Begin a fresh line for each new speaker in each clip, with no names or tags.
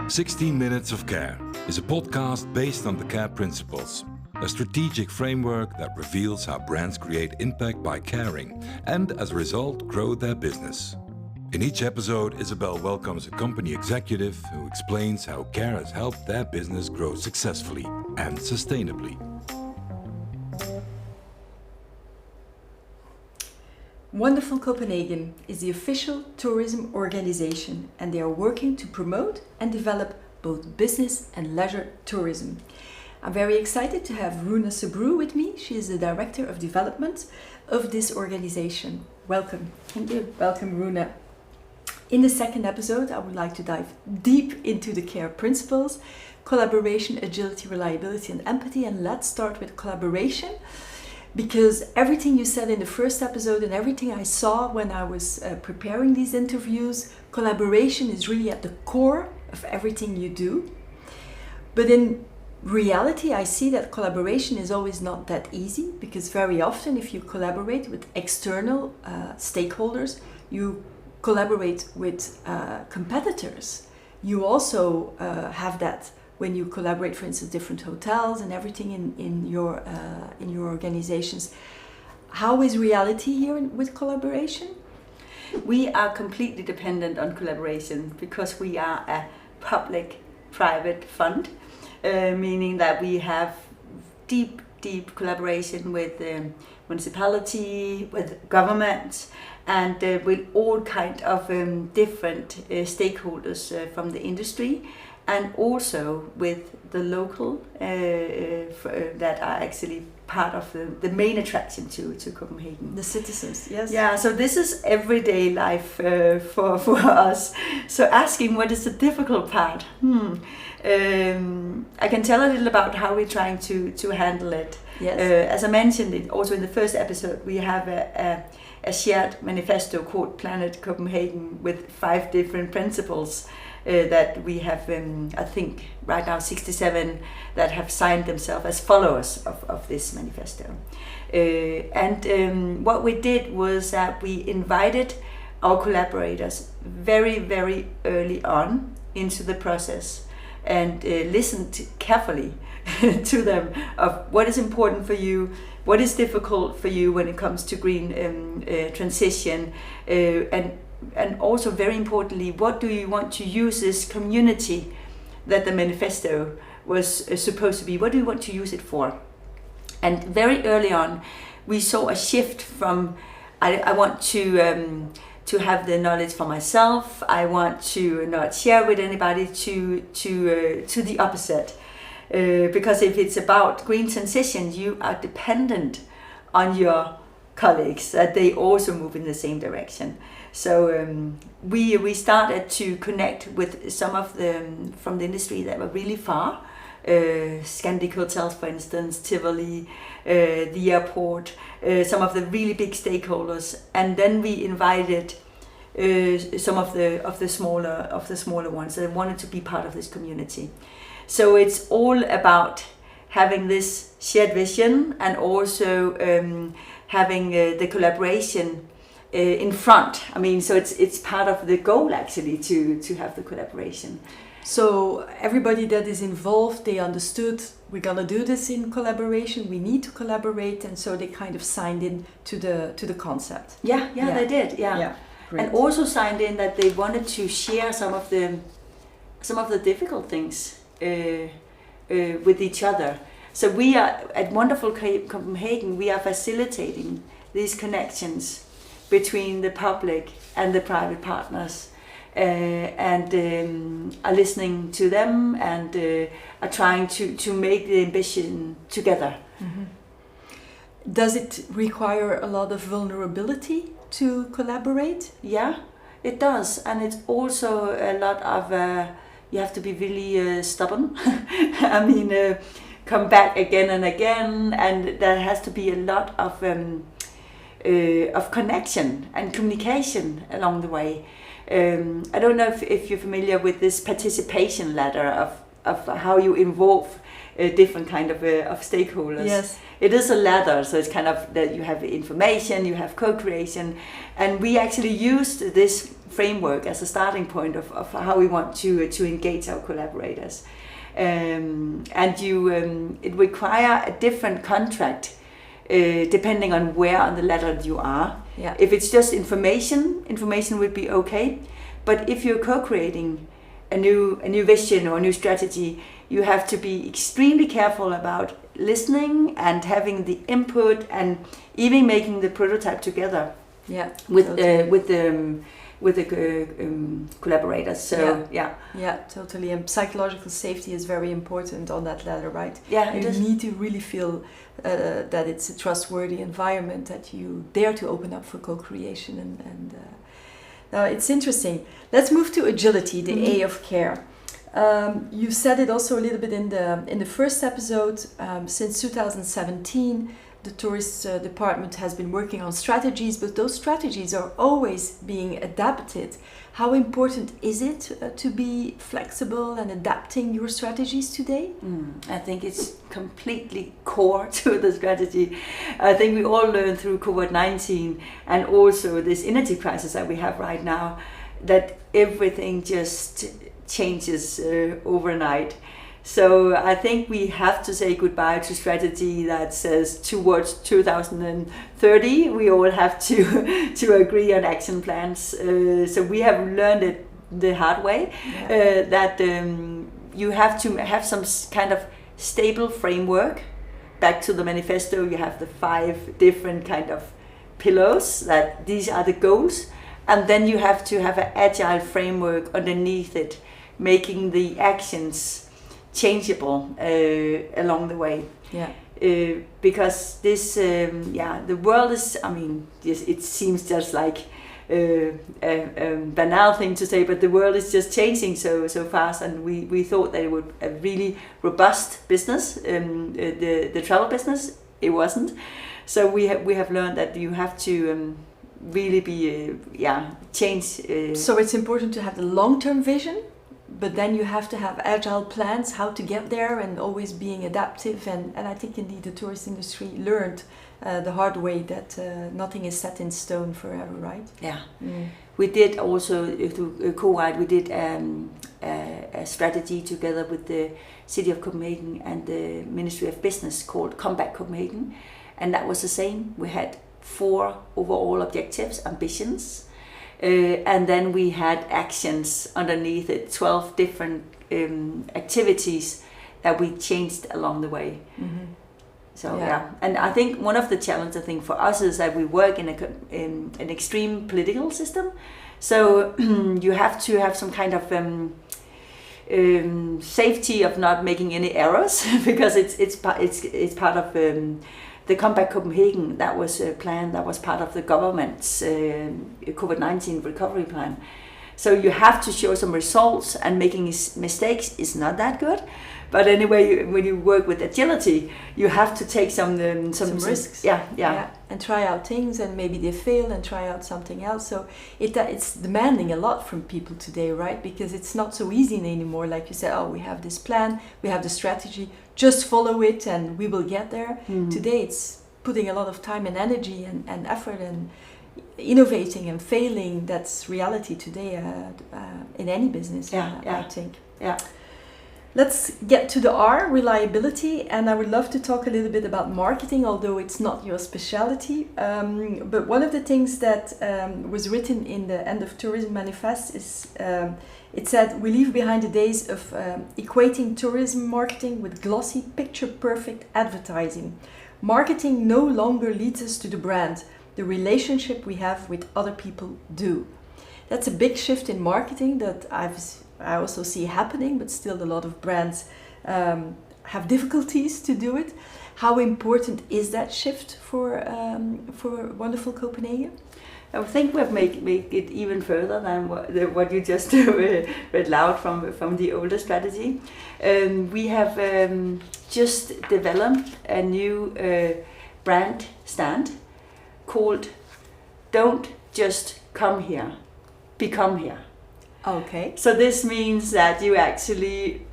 16 Minutes of Care is a podcast based on the CARE principles, a strategic framework that reveals how brands create impact by caring and, as a result, grow their business. In each episode, Isabel welcomes a company executive who explains how CARE has helped their business grow successfully and sustainably.
Wonderful Copenhagen is the official tourism organization, and they are working to promote and develop both business and leisure tourism. I'm very excited to have Runa Sabroe with me. She is the Director of Development of this organization. Welcome.
Thank you.
Welcome, Runa. In the second episode, I would like to dive deep into the CARE principles, collaboration, agility, reliability, and empathy. And let's start with collaboration. Because everything you said in the first episode and everything I saw when I was preparing these interviews, collaboration is really at the core of everything you do. But in reality, I see that collaboration is always not that easy, because very often if you collaborate with external stakeholders, you collaborate with competitors. You also have that when you collaborate, for instance, different hotels and everything in your organizations. How is reality here with collaboration?
We are completely dependent on collaboration because we are a public-private fund, meaning that we have deep collaboration with municipality, with government, and with all kind of different stakeholders from the industry, and also with the local that are actually part of the main attraction to Copenhagen.
The citizens, yes.
Yeah, so this is everyday life for us. So asking what is the difficult part? I can tell a little about how we're trying to handle it.
Yes.
As I mentioned it also in the first episode, we have a shared manifesto called Planet Copenhagen with 5 different principles that we have, I think, right now 67 that have signed themselves as followers of this manifesto. And what we did was that we invited our collaborators very, very early on into the process and listened carefully to them of what is important for you, what is difficult for you when it comes to green transition, and also very importantly, what do you want to use this community that the manifesto was supposed to be, what do you want to use it for? And very early on, we saw a shift from I want to have the knowledge for myself, I want to not share with anybody, to the opposite. Because if it's about green transition, you are dependent on your colleagues that they also move in the same direction. So we started to connect with some of them from the industry that were really far, Scandic Hotels, for instance, Tivoli, the airport, some of the really big stakeholders, and then we invited some of the smaller ones that wanted to be part of this community. So it's all about having this shared vision and also having the collaboration in front. I mean, so it's part of the goal actually to have the collaboration.
So everybody that is involved, they understood we're gonna do this in collaboration. We need to collaborate, and so they kind of signed in to the concept.
Yeah, they did. Yeah. And also signed in that they wanted to share some of the difficult things with each other. So we are at Wonderful Copenhagen. We are facilitating these connections between the public and the private partners, and are listening to them and are trying to make the ambition together.
Mm-hmm. Does it require a lot of vulnerability to collaborate?
Yeah, it does, and it's also a lot of you have to be really stubborn. I mean, come back again and again, and there has to be a lot of connection and communication along the way. I don't know if you're familiar with this participation ladder of of how you involve different kind of stakeholders.
Yes.
It is a ladder, so it's kind of that you have information, you have co-creation, and we actually used this framework as a starting point of how we want to engage our collaborators. And it require a different contract depending on where on the ladder you are.
Yeah.
If it's just information would be okay. But if you're co-creating a new vision or a new strategy, you have to be extremely careful about listening and having the input and even making the prototype together.
Yeah.
With the collaborators. So
yeah, totally. And psychological safety is very important on that ladder, right?
Yeah,
you need to really feel that it's a trustworthy environment, that you dare to open up for co-creation, and it's interesting. Let's move to agility, the A of care. You said it also a little bit in the first episode. Since 2017, the tourist department has been working on strategies, but those strategies are always being adapted. How important is it to be flexible and adapting your strategies today?
I think it's completely core to the strategy. I think we all learned through COVID-19 and also this energy crisis that we have right now that everything just changes overnight. So I think we have to say goodbye to strategy that says towards 2030 we all have to agree on action plans. So we have learned it the hard way, that you have to have some kind of stable framework. Back to the manifesto, you have the 5 different kind of pillars, that these are the goals, and then you have to have an agile framework underneath it, making the actions changeable along the way.
Yeah.
Because this, the world is, I mean, it seems just like a banal thing to say, but the world is just changing so fast, and we thought that it would a really robust business, the travel business. It wasn't. So we have learned that you have to really be change.
So it's important to have the long-term vision, but then you have to have agile plans how to get there, and always being adaptive. And I think indeed the tourist industry learned the hard way that nothing is set in stone forever, right?
Yeah. We did also through co-write, we did a strategy together with the City of Copenhagen and the Ministry of Business called Comeback Copenhagen, and that was the same. We had 4 overall objectives, ambitions, and then we had actions underneath it, 12 different activities that we changed along the way. Mm-hmm. So and I think one of the challenges, I think, for us is that we work in an extreme political system. So you have to have some kind of safety of not making any errors, because it's part of the Comeback Copenhagen. That was a plan that was part of the government's COVID-19 recovery plan. So you have to show some results, and making mistakes is not that good. But anyway, when you work with agility, you have to take some
risks.
Yeah,
and try out things, and maybe they fail, and try out something else. So it's demanding a lot from people today, right? Because it's not so easy anymore. Like you said, we have this plan, we have the strategy, just follow it, and we will get there. Mm. Today, it's putting a lot of time and energy and effort and innovating and failing. That's reality today in any business. I think. Yeah. Let's get to the R, reliability, and I would love to talk a little bit about marketing, although it's not your specialty. But one of the things that was written in the End of Tourism Manifest is, it said, we leave behind the days of equating tourism marketing with glossy, picture-perfect advertising. Marketing no longer leads us to the brand. The relationship we have with other people do. That's a big shift in marketing that I also see happening, but still a lot of brands have difficulties to do it. How important is that shift for Wonderful Copenhagen?
I think we've made it even further than what you just read loud from the older strategy. We have just developed a new brand stand called "Don't Just Come Here, Become Here."
Okay.
So this means that you actually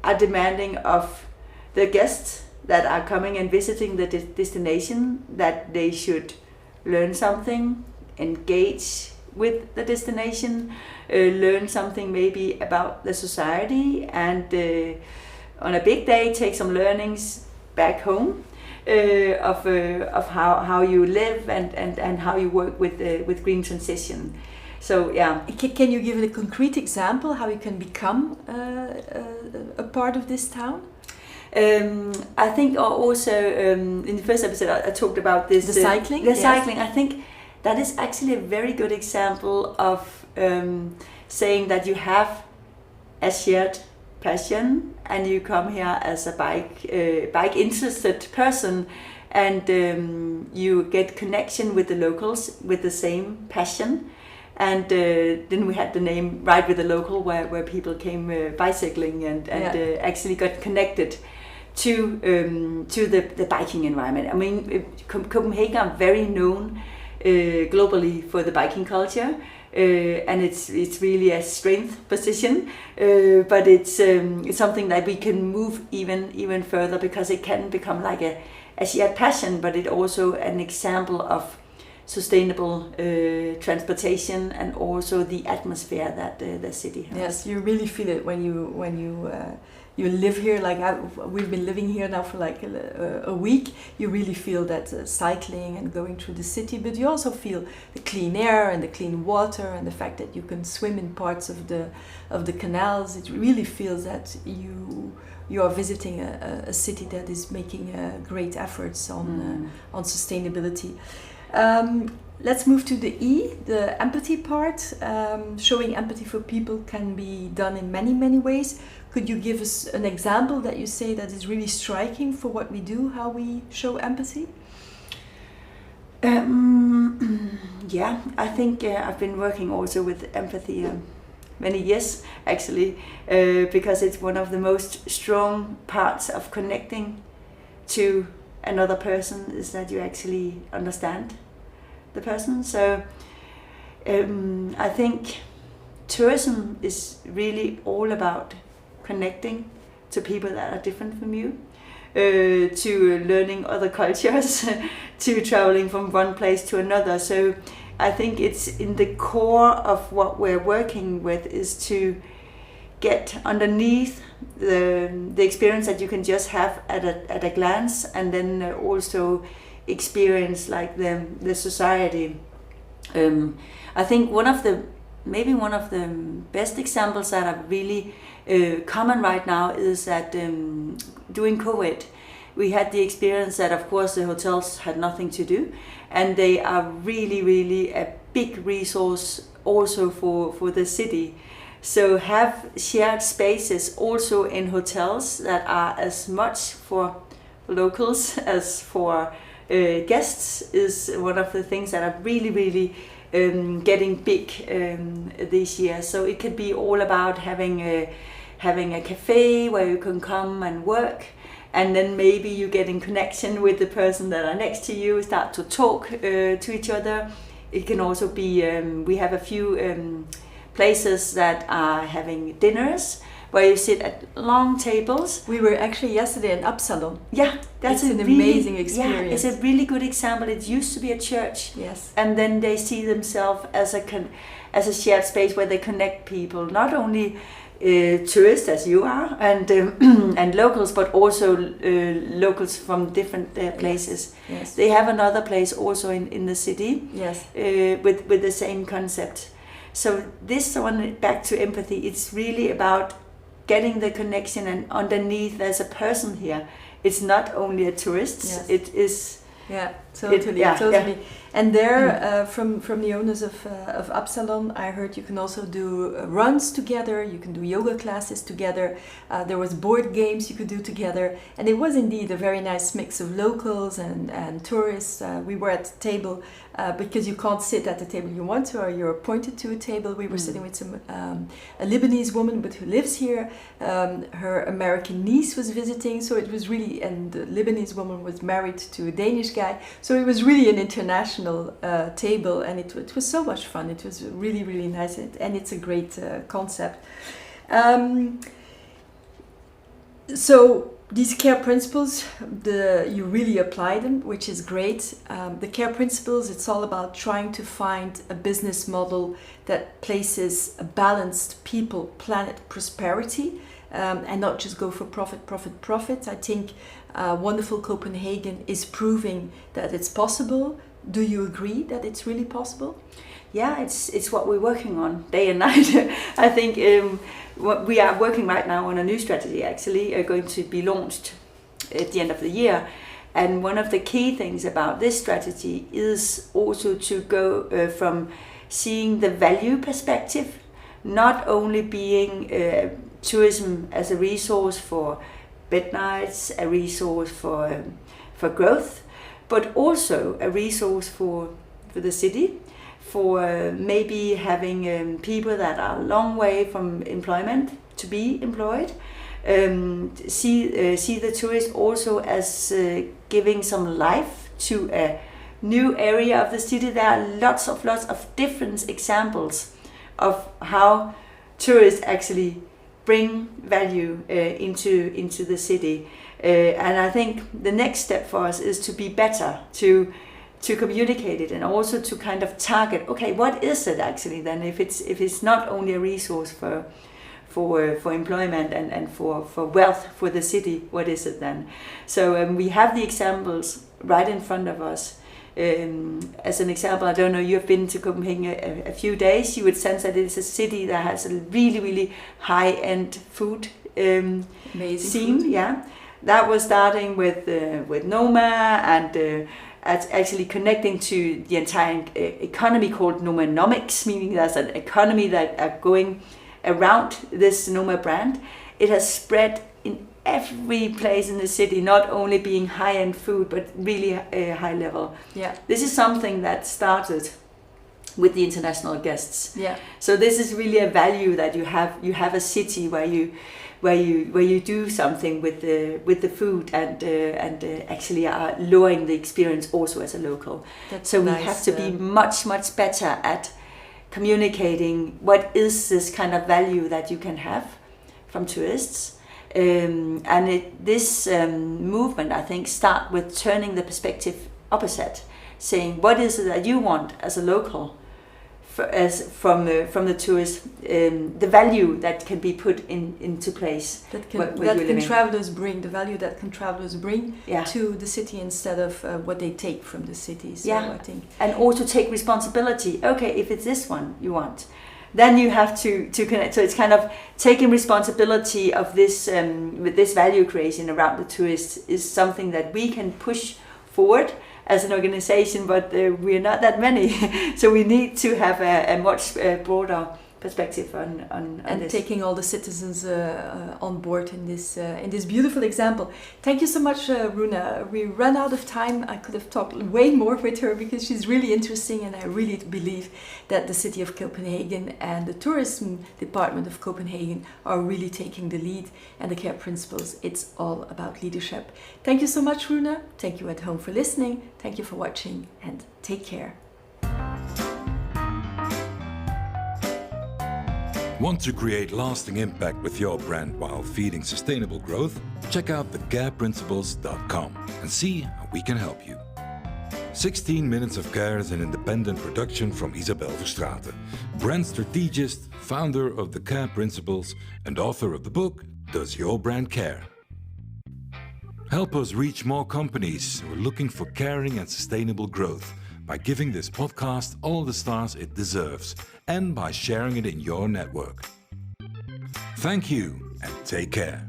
are demanding of the guests that are coming and visiting the destination that they should learn something, engage with the destination, learn something maybe about the society, and on a big day take some learnings back home of how you live and how you work with green transition. So yeah.
Can you give a concrete example how you can become a part of this town?
I think also in the first episode I talked about this.
The cycling?
The cycling. I think that is actually a very good example of saying that you have a shared passion and you come here as a bike interested person, and you get connection with the locals with the same passion. And then we had the name Ride with the Local, where people came bicycling and actually got connected to the biking environment. I mean, Copenhagen are very known globally for the biking culture, and it's really a strength position. But it's something that we can move even further, because it can become like a shared passion, but it also an example of sustainable transportation and also the atmosphere that the city has.
Yes, you really feel it when you live here. Like we've been living here now for like a week. You really feel that cycling and going through the city, but you also feel the clean air and the clean water and the fact that you can swim in parts of the canals. It really feels that you are visiting a city that is making great efforts on sustainability. Let's move to the E, the empathy part. Showing empathy for people can be done in many ways. Could you give us an example that you say that is really striking for what we do, how we show empathy?
Yeah, I think I've been working also with empathy many years actually, because it's one of the most strong parts of connecting to another person, is that you actually understand the person. So I think tourism is really all about connecting to people that are different from you, to learning other cultures, to traveling from one place to another. So I think it's in the core of what we're working with is to get underneath the experience that you can just have at a glance, and then also experience like the society. I think one of the best examples that are really common right now is that during COVID we had the experience that of course the hotels had nothing to do, and they are really a big resource also for the city. So have shared spaces also in hotels that are as much for locals as for guests is one of the things that are really getting big this year. So it could be all about having a cafe where you can come and work, and then maybe you get in connection with the person that are next to you, start to talk to each other. It can also be, we have a few places that are having dinners where you sit at long tables.
We were actually yesterday in Absalon.
Yeah, that's
an amazing experience.
Yeah, it's a really good example. It used to be a church.
Yes.
And then they see themselves as a shared space where they connect people, not only tourists as you are and and locals, but also locals from different places.
Yes.
They have another place also in the city.
Yes.
With the same concept. So this one, back to empathy, it's really about getting the connection, and underneath there's a person here. It's not only a tourist.
Yes.
It is.
Yeah, totally.
Yeah.
And there, from the owners of Absalon, I heard you can also do runs together. You can do yoga classes together. There was board games you could do together, and it was indeed a very nice mix of locals and tourists. We were at the table because you can't sit at the table you want to, or you're pointed to a table. We were sitting with a Lebanese woman, but who lives here. Her American niece was visiting, so it was really, and the Lebanese woman was married to a Danish guy, so it was really an international table, and it was so much fun. It was really nice, and it's a great concept. So these care principles, you really apply them, which is great. The care principles, it's all about trying to find a business model that places a balanced people, planet, prosperity, and not just go for profit. I think Wonderful Copenhagen is proving that it's possible. Do you agree that it's really possible?
Yeah, it's what we're working on day and night. I think we are working right now on a new strategy, actually, going to be launched at the end of the year. And one of the key things about this strategy is also to go from seeing the value perspective, not only being tourism as a resource for bed nights, a resource for growth, but also a resource for the city, for maybe having people that are a long way from employment to be employed. See the tourist also as giving some life to a new area of the city. There are lots of different examples of how tourists actually bring value into the city. And I think the next step for us is to be better, to communicate it, and also to kind of target, okay, what is it actually then, if it's not only a resource for employment and for wealth for the city, what is it then? So we have the examples right in front of us. As an example, I don't know, you've been to Copenhagen a few days, you would sense that it's a city that has a really high-end food
Amazing
scene. Yeah, that was starting with Noma and actually connecting to the entire economy called Nomanomics, meaning there's an economy that are going around this Noma brand. It has spread in every place in the city, not only being high-end food, but really high level.
Yeah.
This is something that started with the international guests.
Yeah.
So this is really a value that you have. You have a city where you do something with the food and actually are lowering the experience also as a local.
That's
so we
nice,
have to be much better at communicating what is this kind of value that you can have from tourists. This movement, I think, start with turning the perspective opposite, saying what is it that you want as a local, from the tourist, the value that can be put into place.
That can travelers bring, the value that can travelers bring to the city instead of what they take from the city. So I think,
and also take responsibility. Okay, if it's this one you want, then you have to connect. So it's kind of taking responsibility of this with this value creation around the tourists is something that we can push forward as an organization, but we're not that many. So we need to have a much broader perspective on
and
this.
Taking all the citizens on board in this beautiful example. Thank you so much, Runa. We ran out of time. I could have talked way more with her because she's really interesting, and I really believe that the city of Copenhagen and the tourism department of Copenhagen are really taking the lead, and the care principles, it's all about leadership. Thank you so much, Runa. Thank you at home for listening. Thank you for watching, and take care.
Want to create lasting impact with your brand while feeding sustainable growth? Check out thecareprinciples.com and see how we can help you. 16 Minutes of Care is an independent production from Isabel Verstraeten, brand strategist, founder of The Care Principles, and author of the book, Does Your Brand Care? Help us reach more companies who are looking for caring and sustainable growth by giving this podcast all the stars it deserves and by sharing it in your network. Thank you and take care.